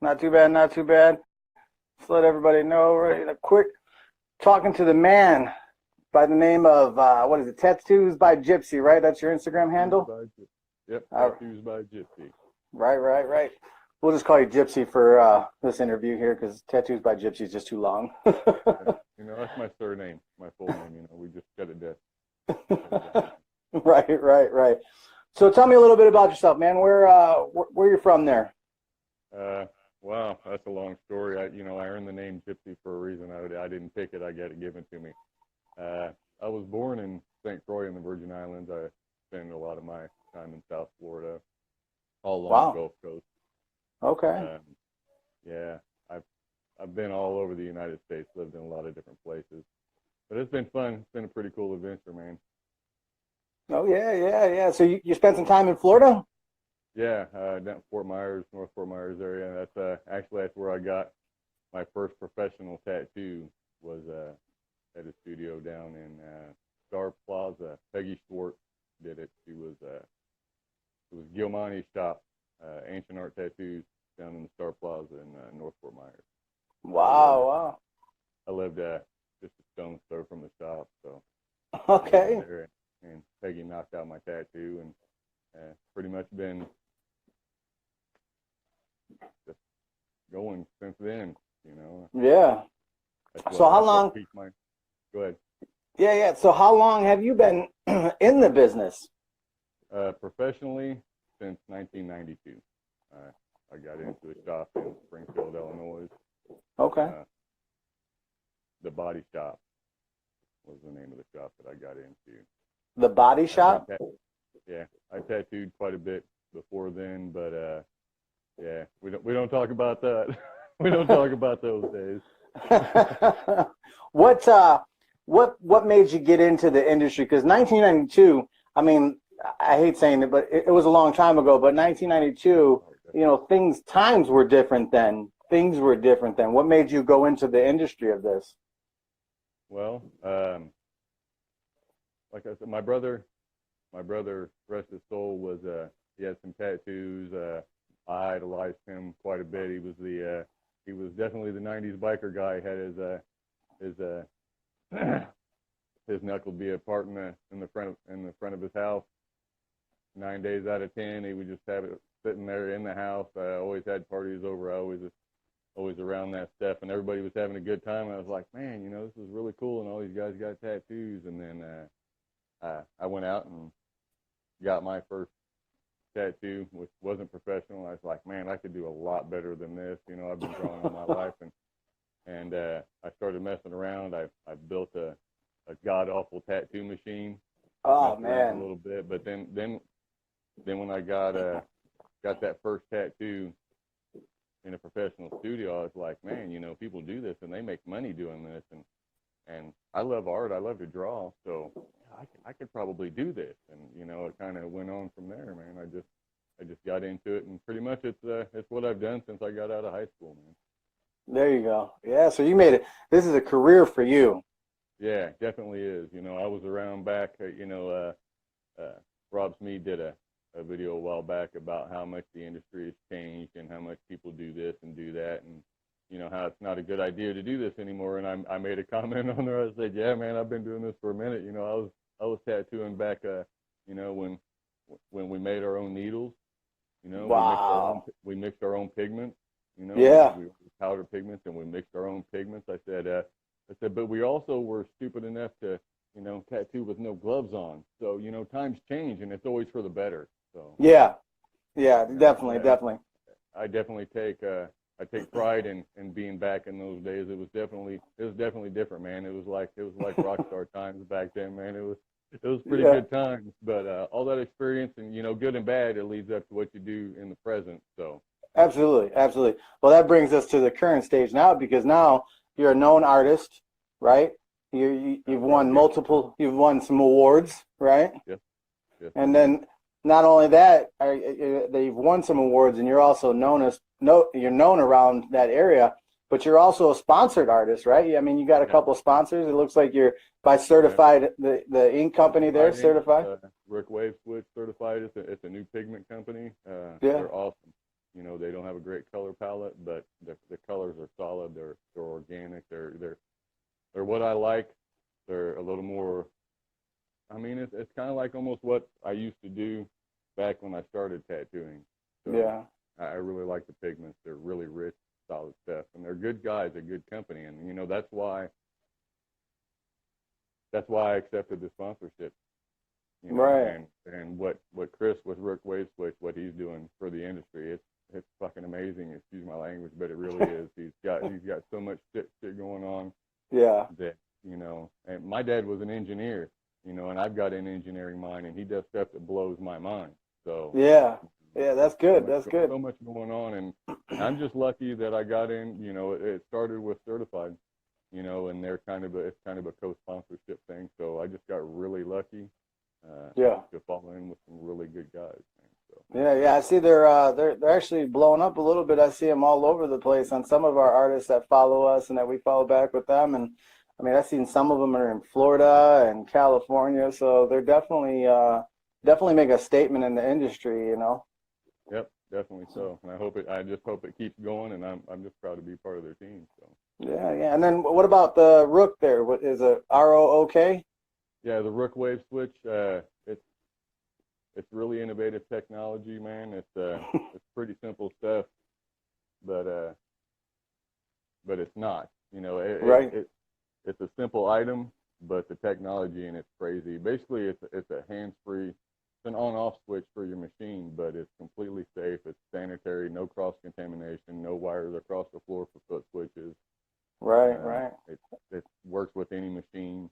Not too bad, not too bad. Just let everybody know, right? A quick talking to the man by the name of what is it? Tattoos by Gypsy, right? That's your Instagram Tattoos handle. by Gypsy. Yep, Uh, Tattoos by Gypsy. right, right, right. We'll just call you Gypsy for this interview here because Tattoos by Gypsy is just too long. Yeah. That's my surname, my full name. We just cut it down. Right, right, right. So tell me a little bit about yourself, man. Where you're from there? Uh, wow, that's a long story. I earned the name Gypsy for a reason. I didn't pick it. I got it given to me. Uh, I was born in St. Croix in the Virgin Islands. I spent a lot of my time in South Florida, all along the Wow. Gulf Coast. Okay. Um, yeah, I've been all over the United States, lived in a lot of different places, but it's been fun. It's been a pretty cool adventure, man. Oh yeah, yeah, yeah. So you spent some time in Florida? Yeah, down Fort Myers, North Fort Myers area. That's where I got my first professional tattoo. Was at a studio down in Star Plaza. Peggy Schwartz did it. It was Gilmani's shop, Ancient Art Tattoos, down in the Star Plaza in North Fort Myers. I lived Wow, wow. I lived just a stone's throw from the shop, so I went in Okay. there and Peggy knocked out my tattoo, and pretty much been just going since then. You know, Yeah. that's So what how that's what long? piqued my. Go ahead. Yeah, yeah. So how long have you been in the business? Professionally, since 1992. Uh, I got into a shop in Springfield, Illinois. Okay. Uh, the Body Shop was the name of the shop that I got into. The body I had shop? yeah, I tattooed quite a bit before then, but yeah, we don't talk about that. We don't talk about those days. What what made you get into the industry? Because 1992, I mean, I hate saying it, but it was a long time ago. But 1992, Oh, times were different then. Things were different then. What made you go into the industry of this? well, like I said, my brother, rest his soul, was he had some tattoos. I idolized him quite a bit. He was definitely the '90s biker guy. He had his his knuckle be a part in the front of his house. 9 days out of 10, he would just have it sitting there in the house. I always had parties over. I always around that stuff, and everybody was having a good time. I was like, man, this is really cool, and all these guys got tattoos. And then I went out and got my first tattoo, which wasn't professional. I was like, man, I could do a lot better than this. I've been drawing all my life, and I started messing around. I built a god awful tattoo machine, Oh messed around a man. little bit, but then when I got that first tattoo in a professional studio, I was like, man, people do this and they make money doing this, and I love art. I love to draw, so I could probably do this, and it kind of went on from there, man. I just got into it, and pretty much it's what I've done since I got out of high school, man. There you go. Yeah, so you made it. This is a career for you. Yeah, definitely is. I was around back. Rob Smee did a video a while back about how much the industry has changed and how much people do this and do that, and how it's not a good idea to do this anymore. And I made a comment on there. I said, yeah, man, I've been doing this for a minute. I was tattooing back, when we made our own needles. Wow. We mixed our own pigments. Yeah. We powder pigments, and we mixed our own pigments. I said, but we also were stupid enough to, tattoo with no gloves on. So, times change, and it's always for the better. So, Yeah. Yeah, you know, definitely, definitely. I definitely I take pride in being back in those days. It was definitely different, man. It was like rock star times back then, man. It was pretty Yeah. good times, but all that experience and good and bad, it leads up to what you do in the present. So, Absolutely, absolutely. Well, that brings us to the current stage now because now you're a known artist, right? You've that's right, won yeah, you've won some awards, right? yes, yes, And indeed. then not only that, that you've won some awards, and you're also known as no, you're known around that area, but you're also a sponsored artist, right? I mean, you got a Yeah, couple of sponsors. It looks like you're by yeah. certified the ink company there, Certified ink, certified. Rick Wave Switch certified. It's a new pigment company. Yeah. They're awesome. You know, they don't have a great color palette, but the colors are solid. They're organic. They're what I like. They're a little more. I mean, it's kind of like almost what I used to do back when I started tattooing. So Yeah. I really like the pigments. They're really rich, solid stuff, and they're good guys, a good company, and you know that's why I accepted the sponsorship. You know, Right. and what Chris with Rook Wave Switch, what he's doing for the industry, it's fucking amazing. Excuse my language, but it really is. He's got so much shit going on Yeah. that, you know. And my dad was an engineer, you know, and I've got an engineering mind, and he does stuff that blows my mind. So Yeah. Yeah. That's so good. much That's good. so much going on, and I'm just lucky that I got in. You know, it started with Certified, you know, and it's kind of a co-sponsorship thing. So I just got really lucky Yeah. to fall in with some really good guys. Man. So Yeah, yeah. I see they're actually blowing up a little bit. I see them all over the place on some of our artists that follow us and that we follow back with them. And I mean, I've seen some of them are in Florida and California, so they're definitely make a statement in the industry, you know. yep, definitely so. And I just hope it keeps going, and I'm just proud to be part of their team. So Yeah, yeah. And then what about the Rook there? What is it? ROOK? yeah, the Rook Wave Switch, it's really innovative technology, man. It's pretty simple stuff, but it's not. You know, Right. it's a simple item, but the technology in it's crazy. Basically, it's a hands-free, it's an on-off switch for your machine, but it's completely safe. It's sanitary, no cross-contamination, no wires across the floor for foot switches. Right, right. It works with any machine.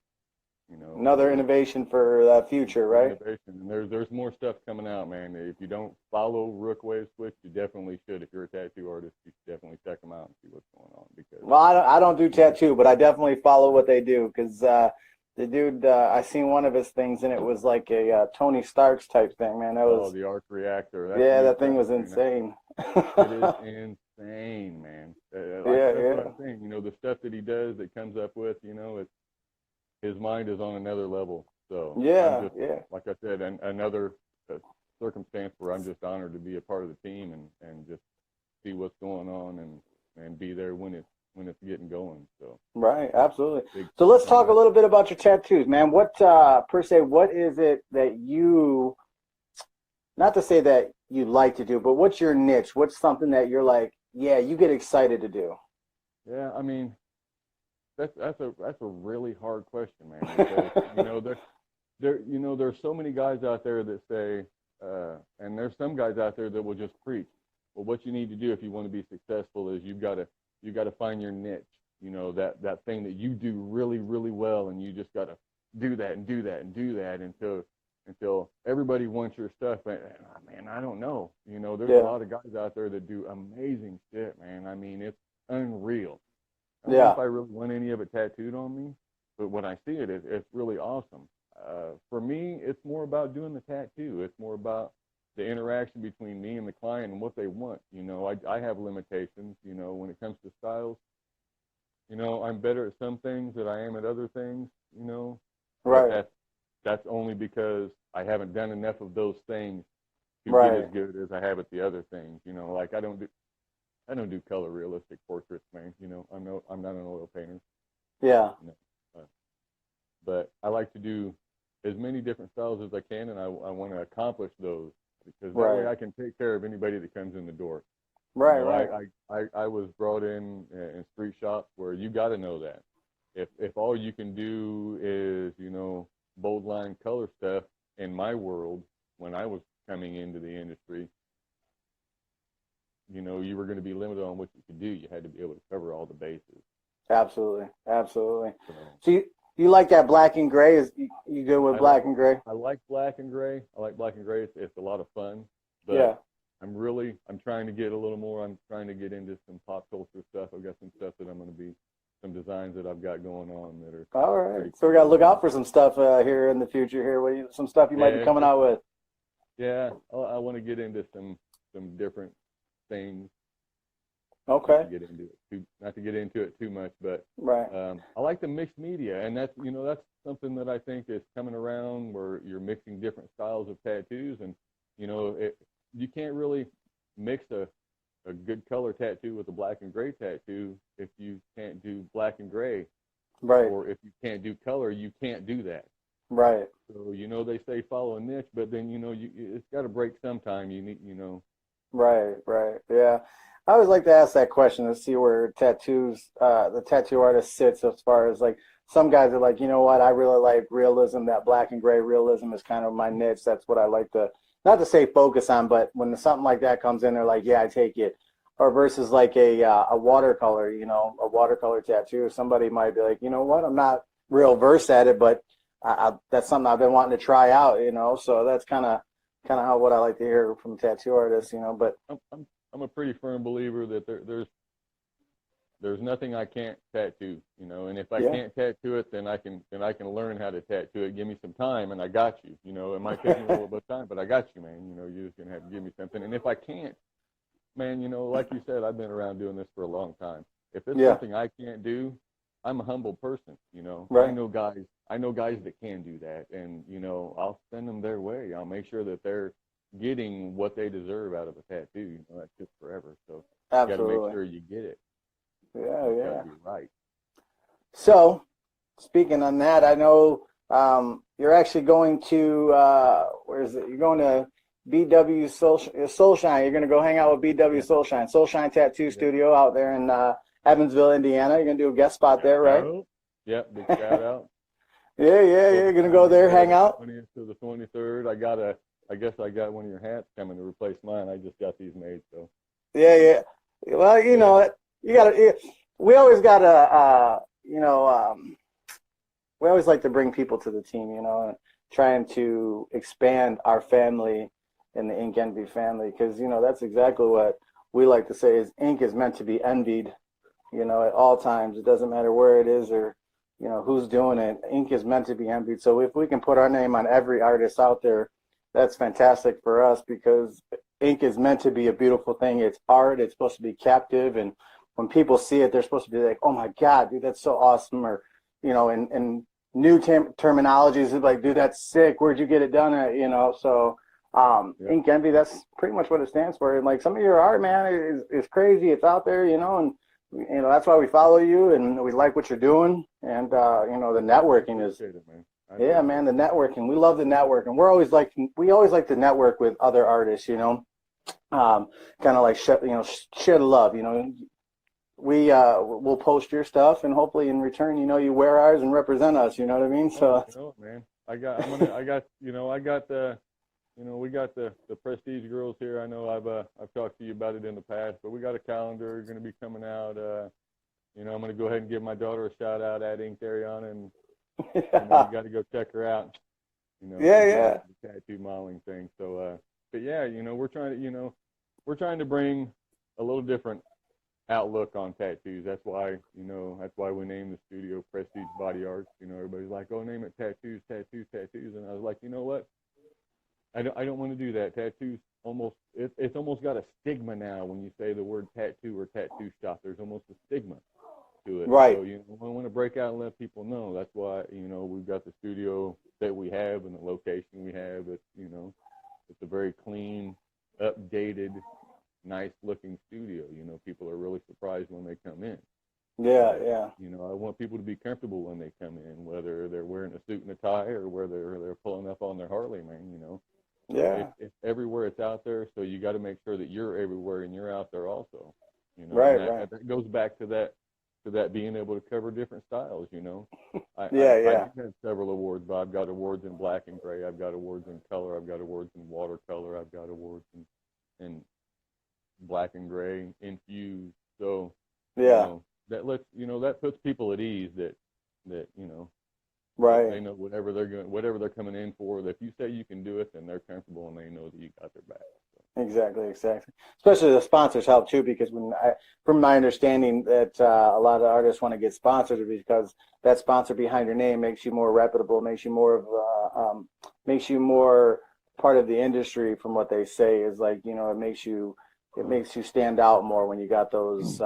You know, Another innovation for the future, for right? innovation. And there's more stuff coming out, man. If you don't follow Rook Wave Switch, you definitely should. If you're a tattoo artist, you should definitely check them out and see what's going on. Because Well, I don't do tattoo, but I definitely follow what they do because the dude, I seen one of his things and it was like a Tony Stark's type thing, man. That was, the arc reactor, that's yeah, new that thing stuff, was man. insane. It is insane, man. Yeah, That's what yeah, I'm saying. You know, the stuff that he does, that comes up with, you know, his mind is on another level. So I'm yeah, just, yeah. like I said, another circumstance where I'm just honored to be a part of the team and just see what's going on and be there when it's getting going. So Right, absolutely. big So let's on talk a that. little bit about your tattoos, man. What per se, what is it that you, not to say that you like to do, but what's your niche? What's something that you're like, yeah, you get excited to do? Yeah, I mean, that's a really hard question, man, because you know there's so many guys out there that say, and there's some guys out there that will just preach. Well, what you need to do if you want to be successful is you got to find your niche. You know, that thing that you do really, really well, and you just got to do that and do that and do that until everybody wants your stuff. Man, I don't know. You know, there's a Yeah, lot of guys out there that do amazing shit, man. I mean, it's unreal. I don't know yeah, if I really want any of it tattooed on me, but when I see it, it's really awesome. For me, it's more about doing the tattoo. It's more about the interaction between me and the client and what they want. You know, I have limitations, you know, when it comes to styles. You know, I'm better at some things than I am at other things, you know, but right, that's only because I haven't done enough of those things to get as right. good as I have at the other things. You know, like I don't do color realistic portraits, man. You know, I'm not an oil painter. Yeah, You know, but I like to do as many different styles as I can, and I want to accomplish those because that way right, I can take care of anybody that comes in the door. You right, know, right. I was brought in street shops where you got to know that if all you can do is, you know, bold line color stuff in my world when I was coming into the industry, you know, you were going to be limited on what you could do. You had to be able to cover all the bases. Absolutely, absolutely. So So you like that black and gray? Is you good with I like black and gray? I like black and gray. I like black and gray. It's a lot of fun, Yeah. but I'm trying to get a little more. I'm trying to get into some pop culture stuff. I've got some stuff that I'm going to be some designs that I've got going on that are All right. pretty So we cool. got to look out for some stuff here in the future here. Some stuff you might be Yeah, coming out with. yeah. I want to get into some different things. Okay. Not to get into it too much, but Right. I like the mixed media, and that's something that I think is coming around where you're mixing different styles of tattoos, and you know you can't really mix a good color tattoo with a black and gray tattoo if you can't do black and gray, Right. or if you can't do color, you can't do that. Right. So, they say follow a niche, but then, it's got to break sometime. You need, Right. Right. Yeah. I always like to ask that question to see where the tattoo artist sits as far as like some guys are like, you know what, I really like realism. That black and gray realism is kind of my niche. That's what I like to, not to say focus on, but when something like that comes in, they're like, yeah, I take it. Or versus like a watercolor, a watercolor tattoo. Somebody might be like, you know what, I'm not real versed at it, but that's something I've been wanting to try out. So that's kind of how what I like to hear from tattoo artists. But I'm a pretty firm believer that there's nothing I can't tattoo, and if I yeah, can't tattoo it, then I can learn how to tattoo it. Give me some time, and I got you. It might take me a little bit of time, but I got you, man. You're just gonna have to give me something. And if I can't, man, like you said, I've been around doing this for a long time. If it's yeah, something I can't do, I'm a humble person. right, I know guys that can do that, and I'll send them their way. I'll make sure that they're getting what they deserve out of a tattoo. That's just forever. So you got to make absolutely, sure you get it. yeah, It's got yeah. to be right. So speaking on that, I know you're actually going to where is it? You're going to BW Soulshine. You're going to go hang out with BW Yeah. Soulshine Tattoo Yeah. Studio out there in Evansville, Indiana. You're going to do a guest spot there, Shout right? out. Yep. Big shout out. Yeah, yeah, yeah. Book You're going to time go there, there hang the out. 20th to the 23rd. I guess I got one of your hats coming to replace mine. I just got these made, so. Yeah, yeah. Well, Yeah. you got to. We always got to, we always like to bring people to the team, and trying to expand our family in the Ink Envy family, because that's exactly what we like to say is ink is meant to be envied, at all times. It doesn't matter where it is or who's doing it. Ink is meant to be envied. So if we can put our name on every artist out there, that's fantastic for us because ink is meant to be a beautiful thing. It's art. It's supposed to be captive, and when people see it, they're supposed to be like, "Oh my God, dude, that's so awesome!" Or and new terminologies is like, "Dude, that's sick. Where'd you get it done at?" So Yep. Ink Envy, that's pretty much what it stands for. And like some of your art, man, is crazy. It's out there, and that's why we follow you and we like what you're doing. And the I networking is, appreciate it, man. I yeah, appreciate man, the it. networking. We love the networking. We always like to network with other artists, kind of like share the love. We'll post your stuff and hopefully in return, you wear ours and represent us. You know what I mean? Oh, So man. We got the Prestige girls here. I know I've talked to you about it in the past, but we got a calendar going to be coming out. I'm going to go ahead and give my daughter a shout out at Ink Ariana, and you yeah, got to go check her out. yeah, She's really yeah, into the tattoo modeling thing. So, but yeah, we're trying to bring a little different outlook on tattoos. That's why we named the studio Prestige Body Arts. Everybody's like, oh, name it tattoos, tattoos, tattoos. And I was like, you know what? I don't want to do that. Tattoos it's almost got a stigma now when you say the word tattoo or tattoo shop. There's almost a stigma to it. right, So I want to break out and let people know. That's why we've got the studio that we have and the location we have. It's a very clean, updated, nice looking studio. People are really surprised when they come in. yeah, But yeah, I want people to be comfortable when they come in, whether they're wearing a suit and a tie or whether they're pulling up on their Harley, man. yeah, It's everywhere. It's out there. So you got to make sure that you're everywhere and you're out there also. And right, right, that goes back to that being able to cover different styles. yeah, I yeah, do have several awards, but I've got awards in black and gray. I've got awards in color. I've got awards in watercolor. I've got awards in black and gray infused. So, yeah, that puts people at ease that they right. know whatever they're coming in for. That if you say you can do it, then they're comfortable and they know that you got their back. Exactly, exactly. Especially the sponsors help too, because from my understanding, that a lot of artists want to get sponsored because that sponsor behind your name makes you more reputable, makes you more part of the industry. From what they say, is like it makes you stand out more when you got those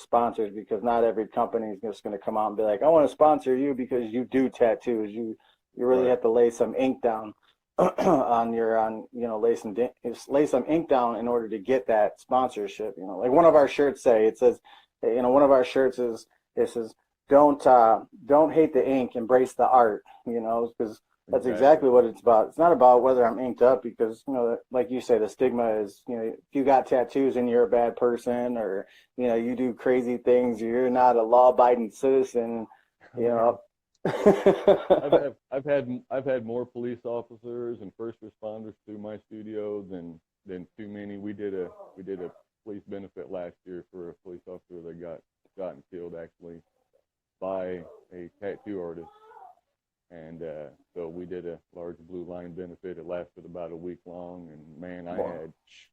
sponsors, because not every company is just going to come out and be like, I want to sponsor you because you do tattoos. You really Right. have to lay some ink down. lay some ink down in order to get that sponsorship. Like one of our shirts it says, one of our shirts it says, don't hate the ink, embrace the art. Because that's exactly what it's about. It's not about whether I'm inked up, because like you say, the stigma is, if you got tattoos and you're a bad person, or you do crazy things, you're not a law-abiding citizen. you know I've had more police officers and first responders through my studio than too many. We did a police benefit last year for a police officer that got shot and killed, actually, by a tattoo artist. And so we did a large blue line benefit. It lasted about a week long, and man,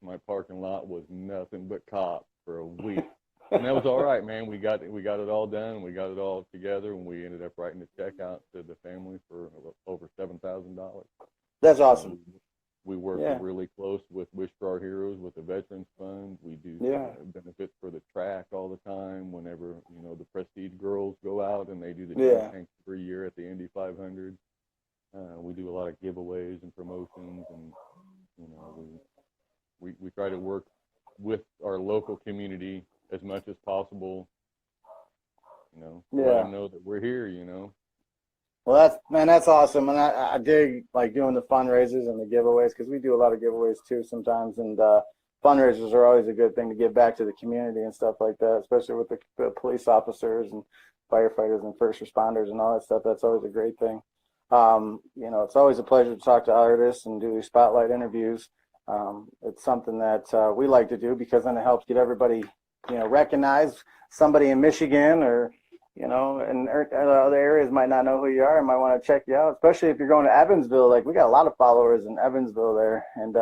my parking lot was nothing but cops for a week. And that was all right, man. We got it all done. We got it all together, and we ended up writing a check out to the family for over $7,000. That's awesome. We work really close with Wish for Our Heroes, with the Veterans Fund. We do benefits for the track all the time. Whenever the Prestige girls go out and they do the tank every year at the Indy 500, we do a lot of giveaways and promotions, and we try to work with our local community as much as possible, let them know that we're here, Well, that's awesome. And I dig like doing the fundraisers and the giveaways, because we do a lot of giveaways too sometimes. And fundraisers are always a good thing to give back to the community and stuff like that, especially with the police officers and firefighters and first responders and all that stuff. That's always a great thing. It's always a pleasure to talk to artists and do these spotlight interviews. It's something that we like to do, because then it helps get everybody recognize. Somebody in Michigan or and other areas might not know who you are and might want to check you out, especially if you're going to Evansville. Like, we got a lot of followers in Evansville there, and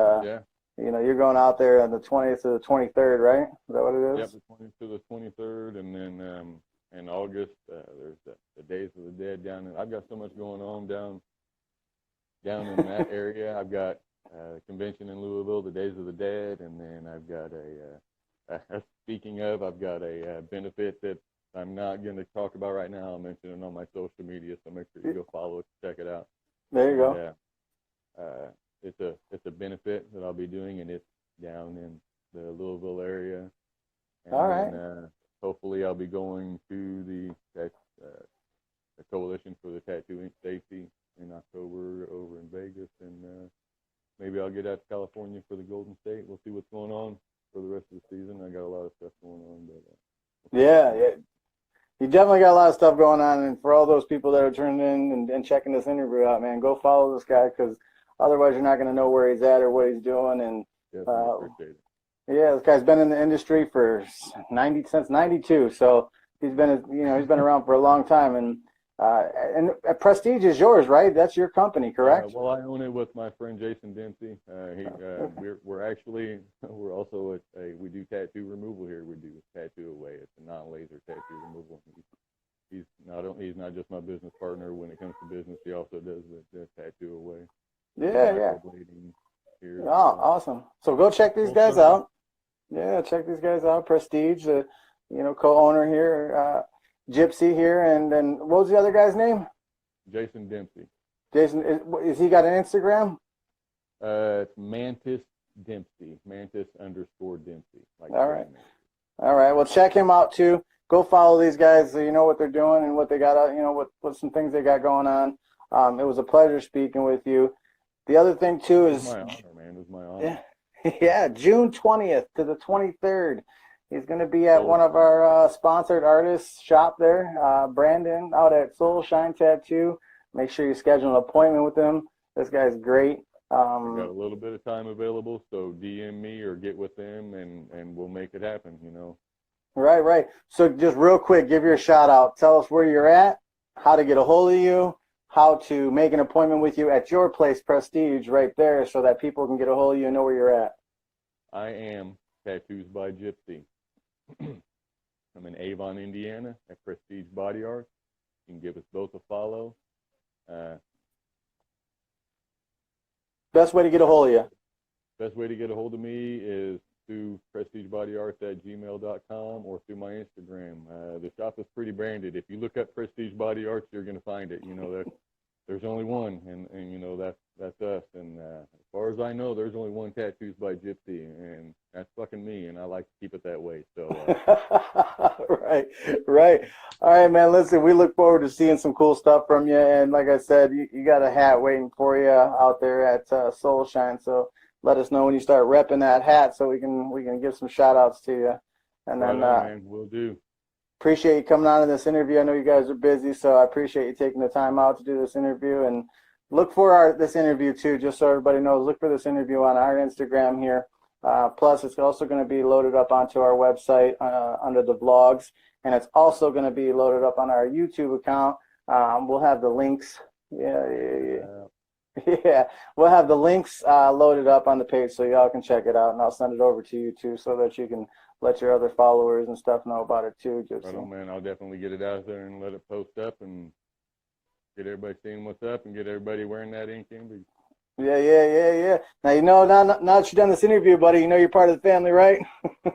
you're going out there on the 20th to the 23rd, right? Is that what it is? Yep, the 20th to the 23rd, and then in August there's the Days of the Dead down. I've got so much going on down in that area. I've got a convention in Louisville, the Days of the Dead, and then I've got speaking of, I've got a benefit that I'm not going to talk about right now. I'll mention it on my social media, so make sure you go follow it, check it out. There you go. It's a benefit that I'll be doing, and it's down in the Louisville area. And all right. Then, hopefully, I'll be going to the Coalition for the Tattoo Ink Safety in October over in Vegas, and maybe I'll get out to California for the Golden State. We'll see what's going on for the rest of the season. I got a lot of stuff going on, but you definitely got a lot of stuff going on. And for all those people that are tuning in and checking this interview out, man, go follow this guy, because otherwise you're not going to know where he's at or what he's doing. And appreciate it. Yeah, this guy's been in the industry since '92, so he's been around for a long time. And Prestige is yours, right? That's your company, correct? Well, I own it with my friend Jason Dempsey. We're also we do tattoo removal here. We do Tattoo Away. It's a non-laser tattoo removal. He's not just my business partner when it comes to business. He also does the Tattoo Away. Yeah. Here, awesome. So go check these guys out. Yeah, check these guys out. Prestige, co-owner here. Gypsy here, and then what was the other guy's name? Jason Dempsey. Jason, is he got an Instagram? It's Mantis Dempsey, Mantis_Dempsey. All right. Well, check him out too. Go follow these guys, so you know what they're doing and what they got. What some things they got going on. It was a pleasure speaking with you. The other thing too is my honor, man. It was my honor. Yeah, June 20th to the 23rd. He's going to be at one of our sponsored artists' shop there, Brandon, out at Soul Shine Tattoo. Make sure you schedule an appointment with him. This guy's great. I got a little bit of time available, so DM me or get with them, and we'll make it happen, Right. So just real quick, give your shout out. Tell us where you're at, how to get a hold of you, how to make an appointment with you at your place, Prestige, right there, so that people can get a hold of you and know where you're at. I am Tattoosbygypsy. I'm in Avon, Indiana, at Prestige Body Art. You can give us both a follow. Best way to get a hold of you? Best way to get a hold of me is through prestigebodyaRts@gmail.com or through my Instagram. The shop is pretty branded. If you look up Prestige Body Arts, you're going to find it. There's only one, and That's us. And as far as I know, there's only one Tattoos by Gypsy, and that's fucking me. And I like to keep it that way. So. Right, right. All right, man. Listen, we look forward to seeing some cool stuff from you. And like I said, you got a hat waiting for you out there at Soul Shine. So let us know when you start repping that hat, so we can give some shout outs to you. And Right then on, man. We'll do. appreciate you coming on to this interview. I know you guys are busy, so I appreciate you taking the time out to do this interview. And look for this interview too, just so everybody knows. Look for this interview on our Instagram here. Plus, it's also going to be loaded up onto our website under the vlogs, and it's also going to be loaded up on our YouTube account. We'll have the links. Yeah. We'll have the links loaded up on the page so y'all can check it out, and I'll send it over to you too, so that you can let your other followers and stuff know about it too. Right on, man. I'll definitely get it out there and let it post up and get everybody seeing what's up and get everybody wearing that ink image. Yeah. Now now that you've done this interview, buddy, you're part of the family, right?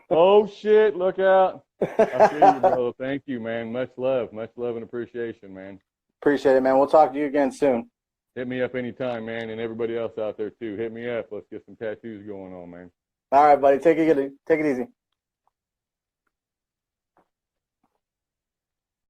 Oh shit! Look out! I feel you, bro. Thank you, man. Much love and appreciation, man. Appreciate it, man. We'll talk to you again soon. Hit me up anytime, man, and everybody else out there too. Hit me up. Let's get some tattoos going on, man. All right, buddy. Take it easy.